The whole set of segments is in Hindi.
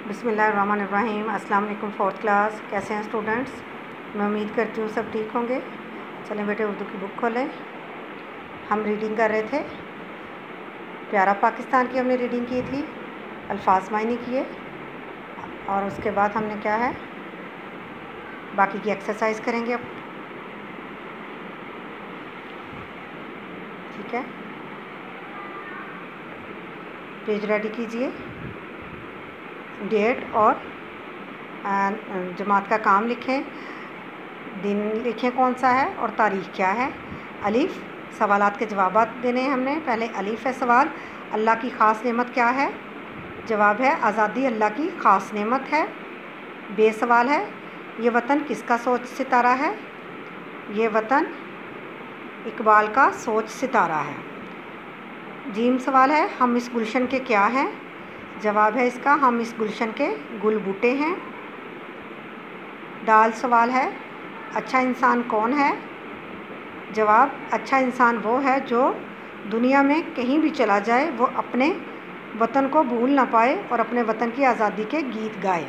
बिस्मिल्लाहिर्रहमानिर्रहीम। अस्सलाम वालेकुम फोर्थ क्लास। कैसे हैं स्टूडेंट्स? मैं उम्मीद करती हूँ सब ठीक होंगे। चलें बेटे उर्दू की बुक खोलें। हम रीडिंग कर रहे थे, प्यारा पाकिस्तान की हमने रीडिंग की थी, अल्फाज मायने किए, और उसके बाद हमने क्या है बाकी की एक्सरसाइज करेंगे अब। ठीक है, पेज रेडी कीजिए। डेट और जमात का काम लिखें, दिन लिखें कौन सा है और तारीख़ क्या है। अलीफ़, सवालात के जवाब देने हैं हमने। पहले अलीफ़ है सवाल, अल्लाह की ख़ास नेमत क्या है? जवाब है आज़ादी अल्लाह की ख़ास नेमत है। बे सवाल है, ये वतन किसका सोच सितारा है? ये वतन इकबाल का सोच सितारा है। जीम सवाल है, हम इस गुलशन के क्या हैं? जवाब है इसका, हम इस गुलशन के गुल बूटे हैं। दाल सवाल है, अच्छा इंसान कौन है? जवाब, अच्छा इंसान वो है जो दुनिया में कहीं भी चला जाए वो अपने वतन को भूल ना पाए और अपने वतन की आज़ादी के गीत गाए।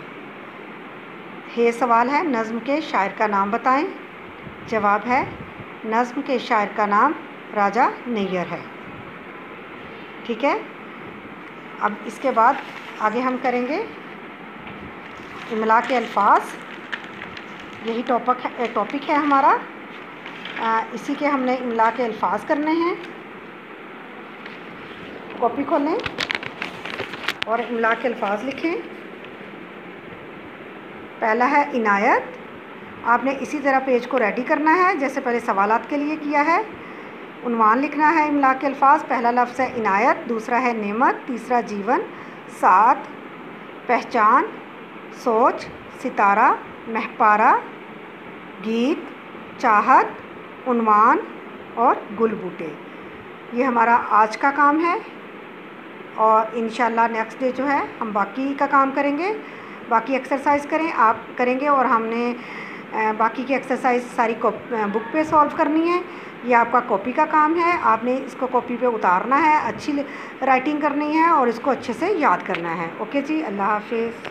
हे सवाल है, नज़्म के शायर का नाम बताएं। जवाब है, नज़्म के शायर का नाम राजा नैयर है। ठीक है, अब इसके बाद आगे हम करेंगे इमला के अल्फाज। यही टॉपिक है हमारा। इसी के हमने इमला के अल्फाज करने हैं। कॉपी खोलें और इमला के अल्फाज लिखें। पहला है इनायत। आपने इसी तरह पेज को रेडी करना है जैसे पहले सवालात के लिए किया है। उन्वान लिखना है इमला के अल्फाज। पहला लफ्ज़ है इनायत, दूसरा है नेमत, तीसरा जीवन, साथ, पहचान, सोच, सितारा, महपारा, गीत, चाहत, उन्वान और गुल बूटे। ये हमारा आज का काम है और इंशाल्लाह नेक्स्ट डे जो है हम बाकी का काम करेंगे। बाकी एक्सरसाइज करेंगे और हमने बाकी की एक्सरसाइज सारी बुक पे सॉल्व करनी है। ये आपका कॉपी का काम है, आपने इसको कॉपी पे उतारना है, अच्छी राइटिंग करनी है और इसको अच्छे से याद करना है। ओके जी, अल्लाह हाफिज़।